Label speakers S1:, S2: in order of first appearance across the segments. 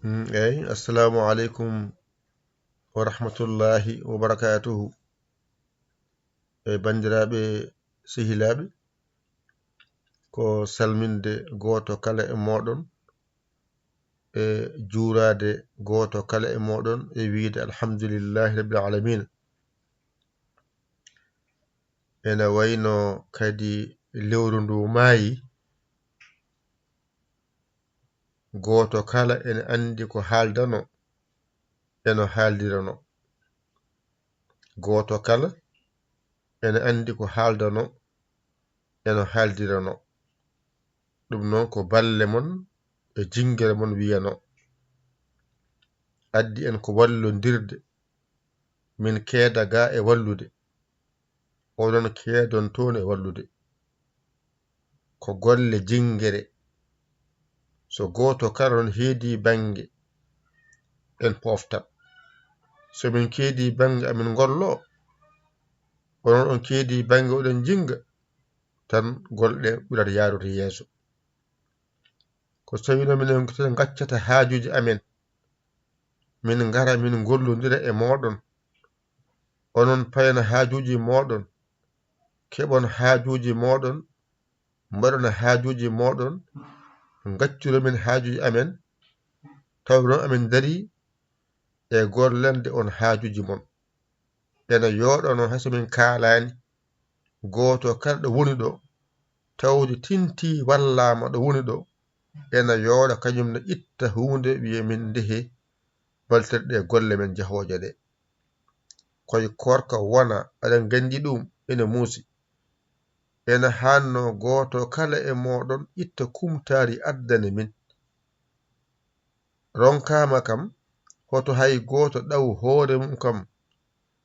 S1: Assalamu alaikum wa rahmatullahi wa barakatuhu. Bandiraɓe sehilaɓe, ko salminde goto kala e moɗon e juurade goto kala e moɗon e wiide alhamdulillahi rabbil alamin. Ene wayno kadi lewru ndu maayi, goto kala ene andi ko haaldano eno haaldirano. Goto kala ene andi ko haaldano eno haaldirano. Ɗum noon ko balle mon e jingere mon wiyano. Addi en ko wallondirde, min keeda ga e wallude, onon keedon toon e wallude. Ko golle jingere. So goto kala non heedi bange en poftan. So min keedi bange amin gollo, onon on keedi bange oɗon jinga, tan golɗe ɓurata yaarude yeeso. Ko tawino minen gaccata haajuji amen, min ngara min gollodira e moɗon, onon payna haajuji moɗon, keɓon haajuji moɗon, mbaɗon haajuji moɗon, gaccuro min haajuji amen, taw non amin dari e gollande on haajuji mon. Ena yooɗo noon hayso min kaalani, goto kala ɗo woni ɗo tawde tinti wallama ɗo woni ɗo, ena yooɗa kañum ne itta hunde wiye min ndehe baltirɗe golle men jahoje ɗe. Koye korka wona, aɗen gandi ɗum ene muusi. Ena hanno goto kala e moɗon itta kumtari addane min. Ronkama kam hoto hay goto ɗaw hoore mum kam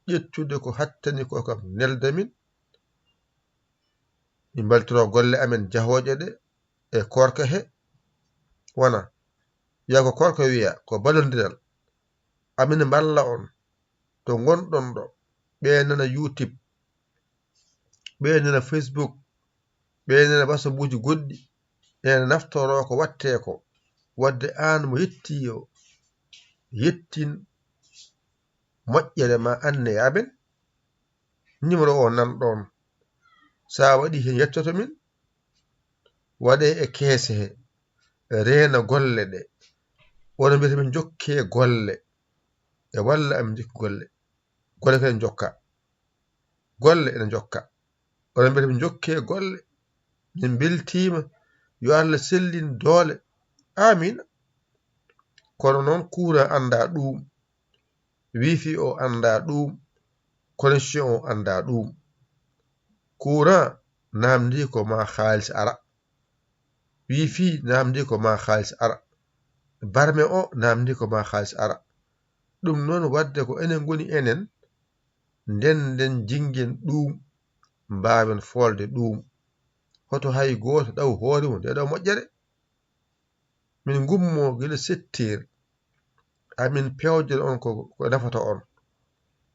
S1: ƴettude ko hattani ko kam nelda min. Min baltiro golle amen jahoje ɗe e korka he wona. Wiya ko korka wiya ko balodiral. Amin balla on to gonɗon ɗo, ɓeenana YouTube, ɓeenana Facebook, ɓeenana basabuji goɗɗi, ene naftoro ko watte ko, wadde an mo yetti o yettin moƴƴere ma anne aben. Numéro o nan ɗon, sa waɗi hen yettoto min, waɗe e keese he, reena golle ɗe. Wona mbiyata min jokke golle e walla amin jokki golle. Golle kadi jokka, golle ene jokka. Wona mbiyata min jokke golle, min beltima yo Allah sellin doole. Amina. Kono noon kuura anda ɗum, wifi o anda ɗum, connexion o anda ɗum. Kuura namdi ko ma haalis ara, wifi namdi ko ma haalis ara, barme o namdi ko ma haalis ara. Ɗum noon wadde ko enen goni enen nden jingen ɗum, mbawen folde ɗum. Hoto hay goto ɗaw hoore mum nde ɗo moƴƴere. Min gummo gila settir, amin pewjere on ko nafata on.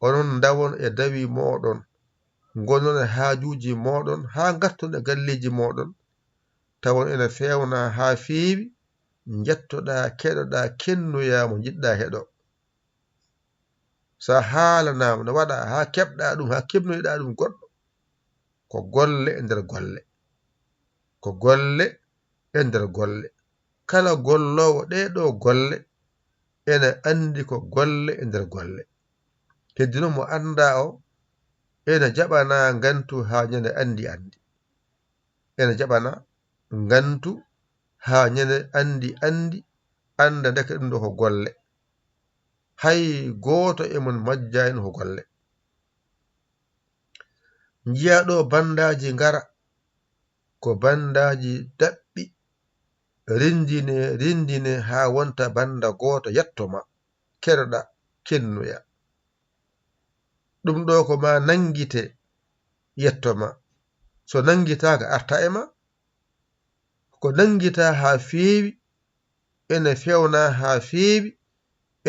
S1: Onon dawon e dawi moɗon, gonon e haajuji moɗon, ha garton e galleji moɗon, tawon ene fewna ha feewi, jettoɗa keɗoɗa kennoya mo jiɗɗa heɗo. Sa haalanama no waɗa ha keɓɗa ɗum, ha kebnoyɗa ɗum goɗɗo, ko golle e nder golle, ko golle e nder golle. Kala gollowo ɗeɗo golle ene andi ko golle e nder golle. Heddi noon mo anda o ene jaɓana gantu ha ñande andi. Ene jaɓana gantu ha ñande andi anda ndeke ɗum ɗo ko golle. Hay goto e mon majjani ko golle. Jiya ɗo bandaji ngara, ko bandaji daɓɓi, rindine ha wonta banda goto yettoma, keɗoɗa kennoya. Ɗum ɗo ko ma nangite yettoma. So nangitaka arta e ma, ko nangita ha feewi, ene fewna ha feewi,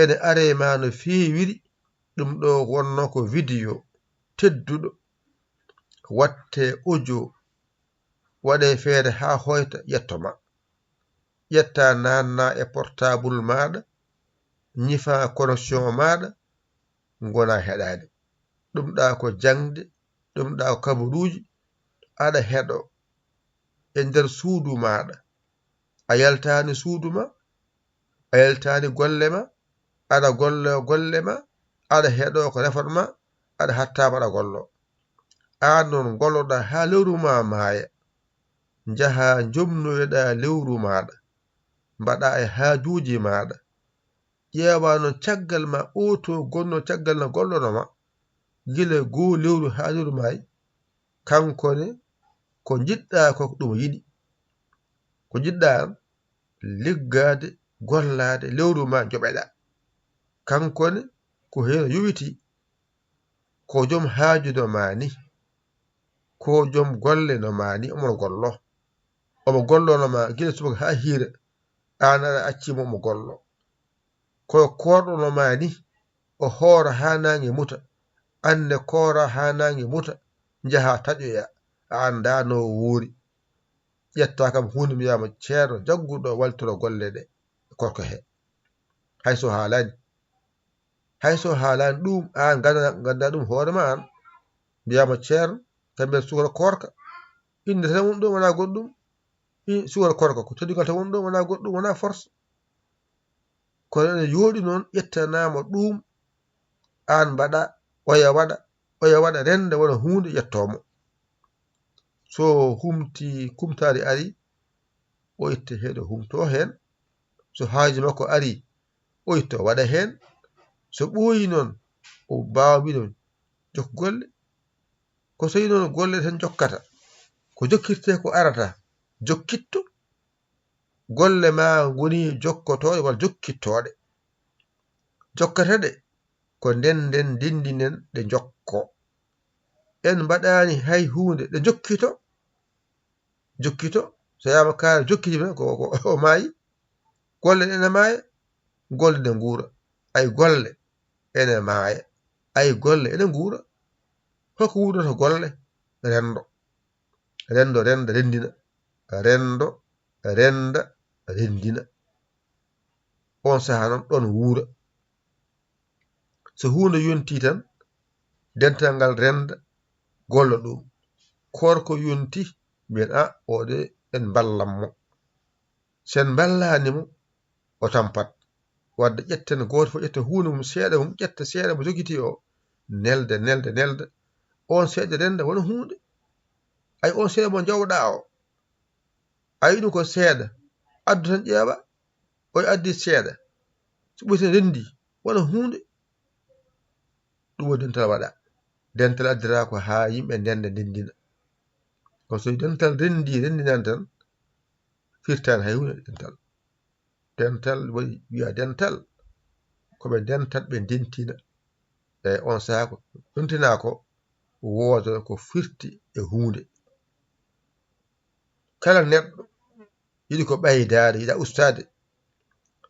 S1: ene are ma no feewiri. Ɗum ɗo wonno ko video tedduɗo, watte audio, waɗe feere ha hoyta yettoma. Ƴetta nanna e portable maɗa, ñifa connexion maɗa gona heɗade ɗum ɗa ko jangde ɗum ɗa ko kabaruji aɗa heɗo e nder suudu maɗa a yaltani suudu ma a yaltani golle ma aɗa gollo golle ma aɗa heɗo ko refat ma aɗa hattama aɗa gollo an non golloɗa ha lewru ma maaya jaha jomnoyoɗa lewru maɗa mbaɗa e haajuji maɗa ƴeewa no caggal ma oto gonno caggal no gollonoma gila goo lewru ha lewru mayi kankone ko jiɗɗa ko ɗum yiɗi ko jiɗɗa an liggade gollade lewru ma joɓeɗa kankone ko heno yowiti ko joom haaju no mani ko joom golle no mani omo gollonoma gila subaka ha hiira an aɗa accimo omo gollo koyo korɗono mani o hoora ha nange muta anne koora ha nange muta jaha taƴoya a anda no woori ƴetta kam hunde mbiyama ceerno jagguɗo waltoro golle ɗe korko he hayso haalani ɗum an ganda ɗum hoorema an mbiyama ceerno kamɓe sukara korka inde tan woni ɗo wona goɗɗum sukara korka ko teddugal tan woni ɗo wona goɗɗum wona force kono ene yooɗi noon ƴettanama ɗum an mbaɗa oya waɗa renda wona hunde yettomo so kumtari ari o itta heɗo humto hen so haaju makko ari o itta o waɗa hen so ɓooyi noon o mbawa non jokka golle ko so yi noon golle tan jokkata ko jokkirte ko arata jokkitto golle ma woni jokkotoɗe walla jokkittoɗe jokkateɗe ko nden dindinen ɗe jokko en mbaɗani hay hunde ɗe jokkito so yama kaari jokkitima ko o maayi golle ene maaya golle ɗe nguura ay golle ene maaya ay golle ene nguura hoko wurata golle rendo renda rendina on saha noon ɗon wuura so hunde yonti tan dental ngal renda golla ɗum korko yonti mbiyen a oɗe en ballanmo sen ballanimo o tampat wadde ƴetten goto fof ƴetta hunde mum seeɗa mum ƴetta seeɗa mo jogiti o nelde on seeɗa renda wona hunde ay on seeɗa mo jawɗa o ayi ɗum ko seeɗa addu tan ƴeewa o addi seeɗa so ɓoyti rendi wona hunde ɗum woni dental waɗa dental addira ko ha yimɓe dendina kono so dental rendinan tan firtani hay hunde dental wiya dental koɓe dentat ɓe dentina e on saha ko dentina ko wooda ko firti e hunde kala neɗɗo yiɗi ko ɓeydade yiɗa ustade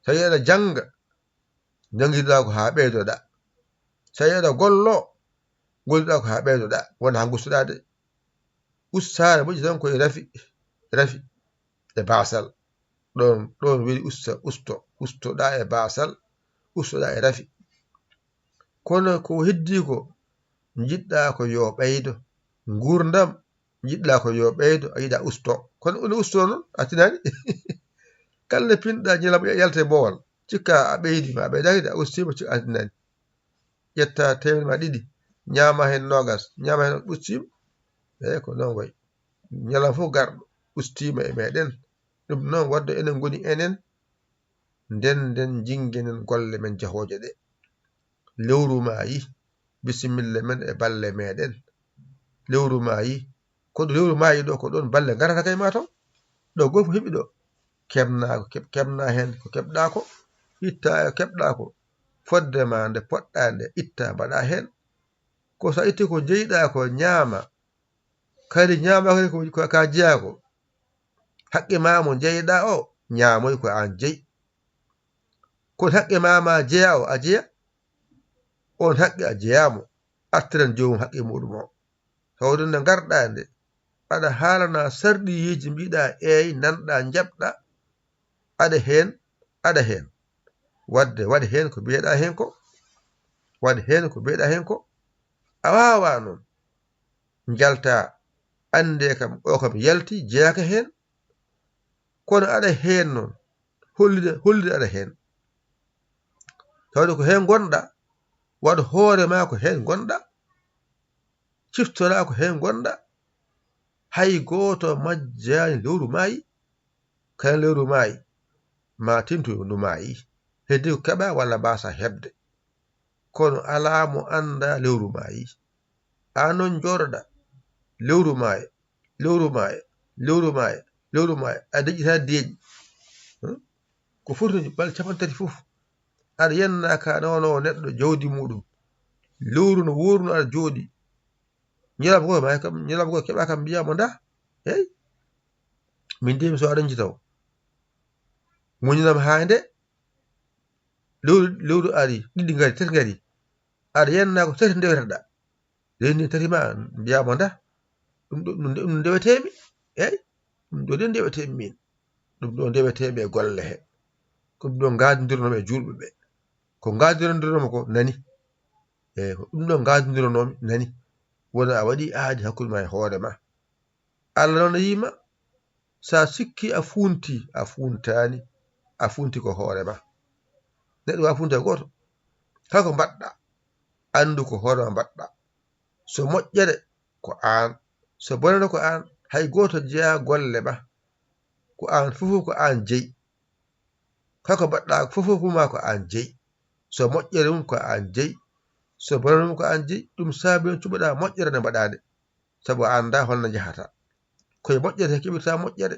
S1: tawi aɗa janga jangiɗa ko ha ɓeydoɗa tawi aɗa gollo golliɗa ko ha ɓeydoɗa wona ha gustoɗa de ustade moƴƴi tan koye rafi e basal ɗon weli ustoɗa e basal ustoɗa e rafi kono ko heddi ko jiɗɗa ko yo ɓeydo gurdam jiɗɗa ko yo ɓeydo a yiɗa usto kono ono usto noon a tinani kala pinɗa ñalawma yalta e boowal cikka a ɓeydi ma a ɓeydaki de a ustima cikka a tinani ƴetta temedde ma 2 ñama hen 20 ñama hen ustima eyi ko noon wayi ñalawma fof garɗo ustima e meɗen ɗum noon wadde enen goni enen nden jingenen golle men jahoje ɗe lewru ma yi bisimilla men e balle meɗen lewru ma yi koɗo lewru ma yi ɗo ko ɗon balle garata kay ma taw ɗo goto fof heeɓi ɗo kemna hen ko keɓɗa ko itta e keɓɗa ko fodde ma nde poɗɗa nde itta mbaɗa hen ko sa itti ko jeyɗa ko ñaama kadi ñamaka ko ka jeeya ko haqqe ma mo jeyɗa o ñamoy ko an jeeyi kono haqqe ma jeeya o a jeeya on haqqe a jeeyamo artiran jomum haqqe muɗum o tawde nde garɗa nde aɗa haalana sarɗiyeji mbiɗa eyi nanɗa jaɓɗa aɗa hen waɗa heen ko mbiyeɗa heen ko waɗa heen ko mbiyeɗa heen ko a waawa noon jalta ande kam o kam yalti jeeyaka heen kono aɗa heen noon hollide aɗa heen tawde ko heen gonɗa waɗa hoore ma ko heen gonɗa ciftora ko heen gonɗa hay gooto majjani lewru maayi kala lewru maayi ma tintu ndu maayi heddi ko keɓa walla mbasa heɓde kono alaa mo anda lewru maayi an noon jooɗoɗa lewru maayi a deƴƴita deeƴi ko foti balɗe 3 fof aɗa yenna ka nawnowo neɗɗo jawdi muɗum lewru no worno aɗa jooɗi ñalawma goto maayi kam ñalawma goto keɓa kam mbiyamo nda hey min de mi sowa dañci taw muñanam haa nde lewru ari ɗiɗi ngari tati ngari aɗa yenna ko tati ndeweteɗa leydi tati ma mbiyamo nda ɗum ndewetemi eyi ɗum ɗo de ndewetemi min ɗum ɗo ndewetemi e golle he ko ɗum ɗo ngaadidirnomi e julɓe ɓe ko ngaadirondirnomi ko nani eyi ko ɗum ɗo ngaadidirnomi nani wona a waɗi aadi hakkude ma e hoore ma Allah noon yima sa sikki a funti a funtani a funti ko hoore ma neɗɗo wa funta goto kako mbaɗɗa andu ko hoore ma mbaɗɗa so moƴƴere ko an so bonere ko an hay goto jeeya golle ma ko an fof ko an jeeyi kako mbaɗɗa fof ma ko an jeeyi so moƴƴere mum ko an jeeyi so bonere mum ko an jeeyi ɗum saabi on cuɓaɗa moƴƴere nde mbaɗade saabu a anda holno jahata koye moƴƴere he keɓirta moƴƴere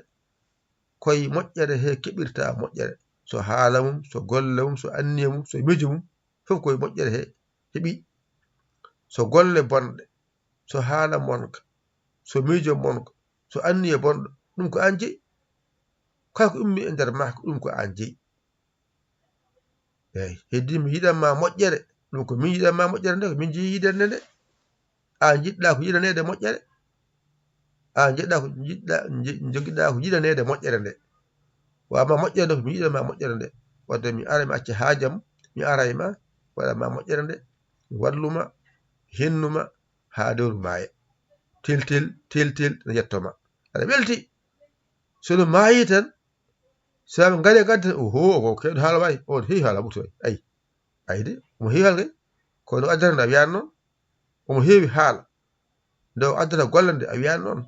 S1: koye moƴƴere he keɓirta moƴƴere so haala mum so golle mum so anniya mum so miijo mum fof koye moƴƴere he heeɓi so golle bonɗe so haala monka so miijo monka so anniya bonɗo ɗum ko an jeeyi kala ko ummi e nder ma ko ɗum ko an jeeyi eyi heddi mi yiɗanma moƴƴere ɗum ko min yiɗanma moƴƴere nde ko min jeeyi yidande nde an jiɗɗa ko yiɗanede moƴƴere an jiɗɗa ko joguiɗa ko yiɗanede moƴƴere nde wama moƴƴere nde ko mi yiɗanma moƴƴere nde wadde mi ara mi acca haajam mi ara e ma waɗanma moƴƴere nde mi walluma hennuma ha lewru maaya teltel ne yettoma aɗa welti sono maayi tan saami ngari gadde oho ko kewɗo haala wayi on heewi haala ɓurto ayi ayde omo heewi haala kay kono addata nde a wiyani noon omo heewi haala nde o addata golle nde a wiyani noon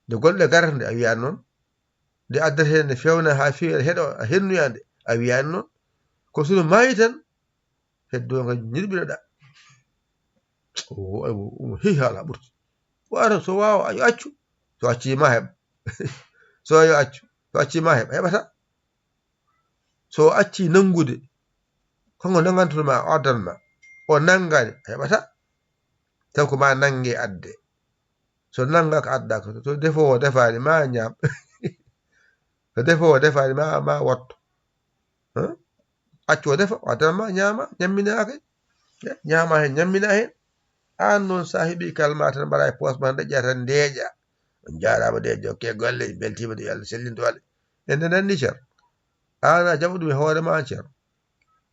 S1: nde golle garata nde a wiyani noon nde addata hen nde fewna ha fewi aɗa heeɗo a hennoya nde a wiyani noon ko sono maayi tan heddoga ñirɓineɗa omo heewi haala ɓurti wata so wawa yo accu so accima heeɓa so yo accu so accima heɓata so acci nangude konko nangantoma o addanma o nanggani a heɓata taw ko ma nangue adde so nanggaka addaka so defowo defani ma ñaam so defowo defani ma wattu accu o defa o addanma ñaama ñamminaka ñaama hen ñammina hen an noon sa heeɓi kalma tan mbaɗa e poos ma deƴƴa tan ndeeƴa on jarama deeƴo okke golle beltima de Allah sellinto waɗe ende nanni ceer an a jaɓa ɗum e hoore ma ceer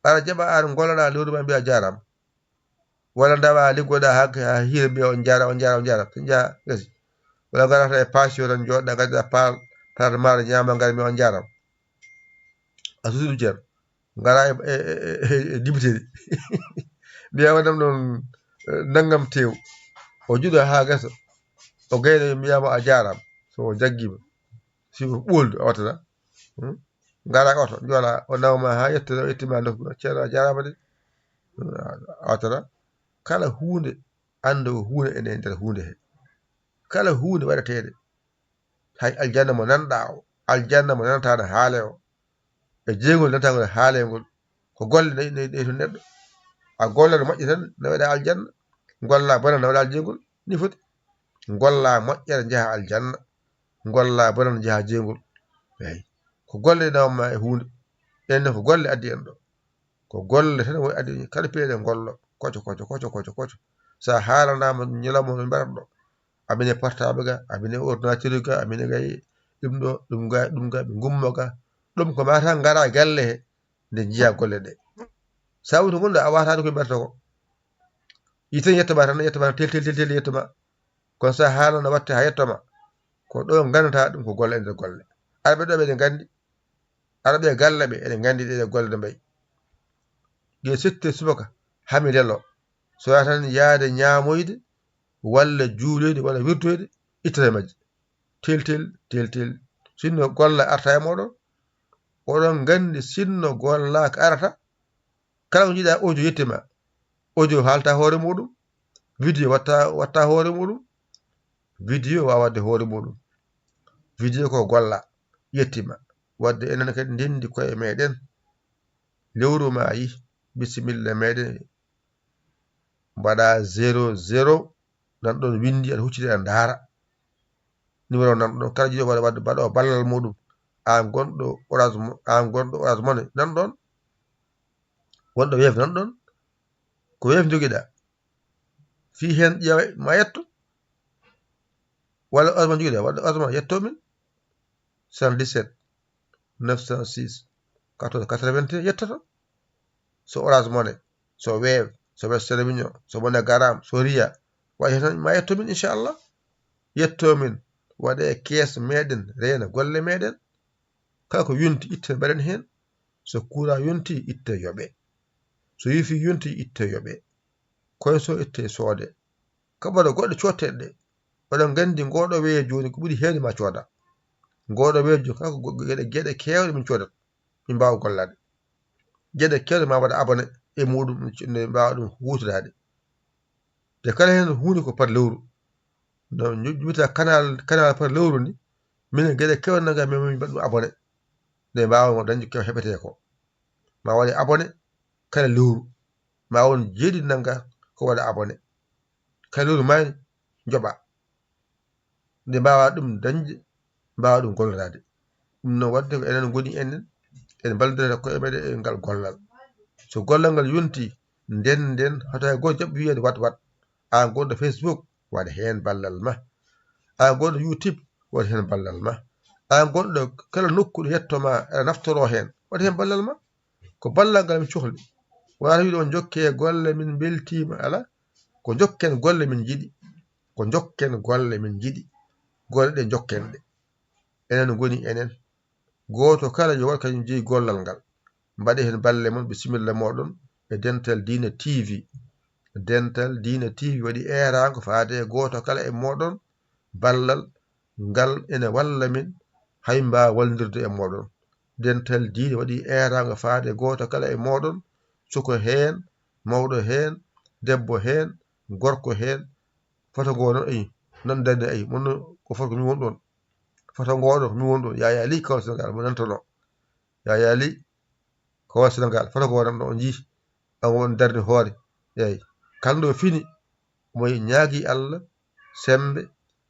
S1: aɗa jaɓa an golloɗa lewru ma mbiya jarama walla dawa liggoɗa ha hiira mbiya on jara so jaa gasi walla garata e passion tan joɗɗa gadda paal maɗa ñama ngara mbiya on jarama a suusi ɗum ceer gara e dibiteri mbiya waɗam ɗon naggam tew o juuɗo ha gasa o gayno mbiyamo a jarama so jagguima siko ɓoldu a wattata gara oto joola o nawma ha yettima nokku ceerno a jarama de a wattata kala hunde anda ko hunde ene nder hunde he kala hunde waɗetede hay aljanna mo nanɗa o aljanna mo nanata no haale o e jeygol nantago no haale ngol ko golle nayi to neɗɗo a golla no moƴƴi tan ne waɗa aljanna golla bona ne waɗa jeygol ni foti golla moƴƴere jaaha aljanna golla bona jaaha jeygol eyi ko golle nawma e hunde enne ko golle addi en ɗo ko golle tan woy addi kala peeɗe gollo koco sa haalanama ñalawma no mbaɗata ɗo amine portable ga amine ordinateur ga amine gay ɗum ɗo ɗum ga ɓe gummo ga ɗum ko mata gara galle he nde jiya golle ɗe sabu to gonɗo a watade koye mberta ko yiten yettoma tan tel yettoma kono sa haala no watte ha yettoma ko ɗo gandata ɗum ko golle e nder golle arɓe ɗo ɓeɗe gandi arɓe galle ɓe eɗe gandi ɗeɗe golle ɗe mbayi yo sette subaka hami lelo so wa tan yaade ñamoyde walla juuloyde walla wirtoyde ittata majji tel sinno golla arta e moɗon oɗon gandi sinno gollaka arata kala ko jiiɗa audio yettima audio haalta hoore muɗum vidéo watta hoore muɗum vidéo wawa wadde hoore muɗum vidéo ko golla yettima wadde enen kadi ndendi koye meɗen lewru ma yi bisimilla meɗen mbaɗa 00 nan ɗon windi aɗa huccide a ndaara numéro nan ɗon kala jiiɗo wadde mbaɗo ballal muɗum an gonɗo orange money nan ɗon wonɗo Wave nan ɗon ko Wave joguiɗa fi hen ƴeewa ma yetto walla Orange joguiɗa wadde Orange yetto min 77 906 14 81 yettoto so Orange Money so Wave so Western Union so MoneyGram so Ria wayi tan ma yetto min inchallah yetto min waɗe kees meɗen reena golle meɗen kala ko yonti itte mbaɗen hen so courant yonti itte yoɓe so yifi yonti itte yoɓe koye so itte soode kaɓaɗo goɗɗe cotteɗe ɗe oɗon gandi ngoɗo weeyo joni ko ɓuuri heede ma cooda ngoɗo weeyo joni kala ko gueɗe kewɗe min coodat min mbawa gollade gueɗe kewɗe ma waɗa abonné e muɗum ne mbawa ɗum hutorade te kala hen hunde ko par lewru no juɓita canal par lewru ni minen gueɗe kewɗe naga min mbaɗ ɗum abonné nde mbawamo dañde kew heɓete ko ma waɗe abonné kala lewru ma won jeeɗiɗi nagga ko waɗa abonné kala lewru mayni joɓa nde mbawa ɗum dañde mbawa ɗum gollorade ɗum noon wadde ko enen goni enen ballodirata koye meɗen e ngal gollal so gollal ngal yonti nden hata goto jaɓɓi wiyede wat an gonɗo Facebook waɗa hen ballal ma an gonɗo YouTube waɗa hen ballal ma an gonɗo kala nokku ɗo yettoma aɗa naftoro hen waɗa hen ballal ma ko ballal ngal min cohli wala wiide on jokke golle min beltima ala ko jokken golle min jiiɗi golle ɗe jokken ɗe enen goni enen goto kala yo waɗ kañum jeeyi gollal ngal mbaɗe hen balle mon bisimilla moɗon e Dental Dina TV Dental Dina TV waɗi erago faade goto kala e moɗon ballal ngal ene walla min hay mbawa wallodirde e moɗon Dental Dina waɗi erago faade goto kala e moɗon suko hen mawɗo hen debbo hen gorko hen foto ngo noon ayi nan dande ayi monno ko foto ko min woni ɗon foto ngoɗo ko min woni ɗon Yaya Ly kawal Sénégal mo nantono Yaya Ly kawal Sénégal foto ko nan ɗo on jii an won darde hoore eyi kalɗo fini mo ñaagui Allah sembe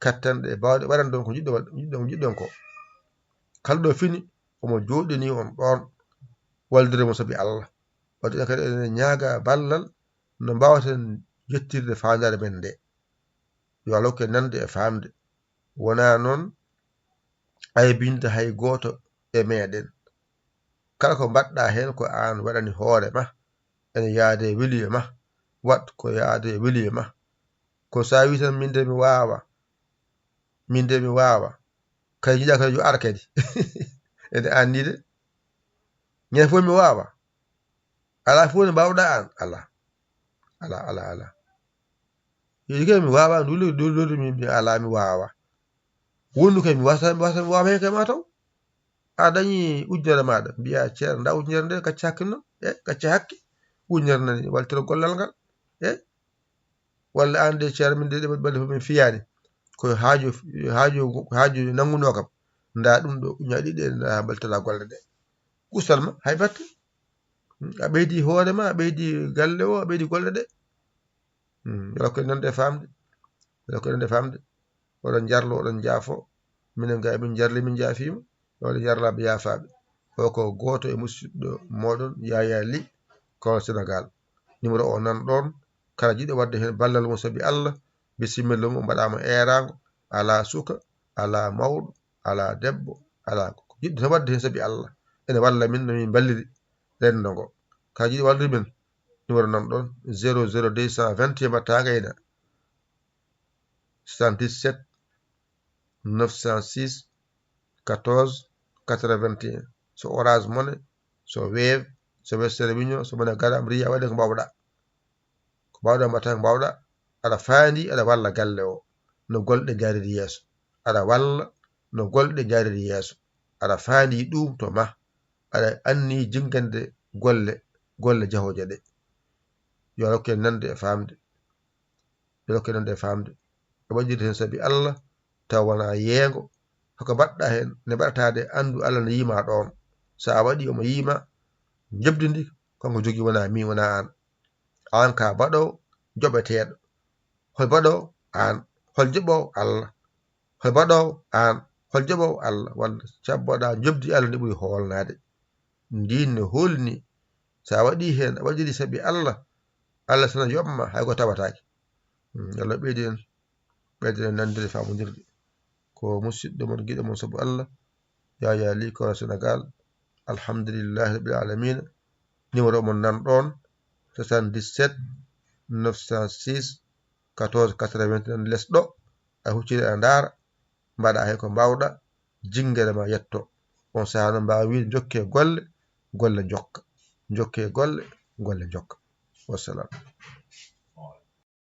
S1: kattanɗe e bawɗe waɗan ɗon ko jiɗɗon ko kalɗo fini omo joɗini on ɗon waldire mo saabi Allah wadde kadi ene ñaaga ballal no mbawaten jettirde fandare men nde yo Allah hokke nande e famde wona noon aybinde hay goto e meɗen kala ko mbaɗɗa hen ko an waɗani hoore ma ene yaade weliyo ma wat ko yaade weliyo ma ko sa wi tan min de mi wawa kay jiiɗa kadi yo ar kadi ene anni de ñen fof mi wawa ala fof ne mbawɗa an ala yeji kay mi wawa dullude mi ala mi wawa wondu kay mi wasa mi wawa hen kay ma taw a dañi ujunere maɗa mbiya ceerno nda ujunere nde gacce hakkille gacce hakke ujunere nani waltiro gollal ngal walla an de ceerno min de balɗe fof min fiyani ko haaju nanguno kam nda ɗum ɗo uñaa ɗiɗi nda baltira golle ɗe ustal ma hay batte a ɓeydi hoore ma a ɓeydi galle o a ɓeydi golle ɗe yala ko nande famde oɗon jarlo oɗon jaafo minen ga min jarli min jaafima wala jarlaɓe yaafaɓe o ko goto e musidɗo moɗon Yaya Ly kawal Sénégal numéro o nan ɗon kala jiɗo wadde hen ballal mum saabi Allah bisimilla mum mbaɗama erago ala suka ala mawɗo ala debbo ala ko jiɗɗo tan wadde hen saabi Allah ene walla min no min balliri renndo ngo ka jiɗi wallude men numéro nan ɗon 00220 mbatta gayna 77 906 14 81 so Orange Money so Wave so Western Union so Money Gram riya waɗe ko mbawɗa mbatta ko mbawɗa aɗa faandi aɗa walla galle o no golɗe gariri yeeso aɗa walla no golɗe gariri yeeso aɗa faandi ɗum to ma aɗa anni jingande golle jahoje ɗe yo rokke nande e famde e waɗirde hen sabi Allah taw wona yeengo hoko mbaɗɗa hen ne mbaɗatade andu Allah ne yima ɗon sa waɗi omo yima jebdidi kanko jogi wona min wona an ka baɗowo joɓeteɗo hol baɗowo an hol joɓowo Allah hol baɗowo an hol joɓowo Allah walla cabboɗa jobdi Allah nde ɓuri holnade ndin ne holni sa waɗi hen a waɗiri sabi Allah sana yoɓma hayko tawatake Allah ɓeyden nandire famodirde ko musidɗo mon giɗo mon sabu Allah Yaya Ly Kora Sénégal alhamdulillahi rabbil alamina numéro mon nan ɗon 77 906 14 81 lesɗo a hucciri a ndaara mbaɗa hay ko mbawɗa jingere ma yetto on saha no mbawi wiide jokke golle jokka wassalam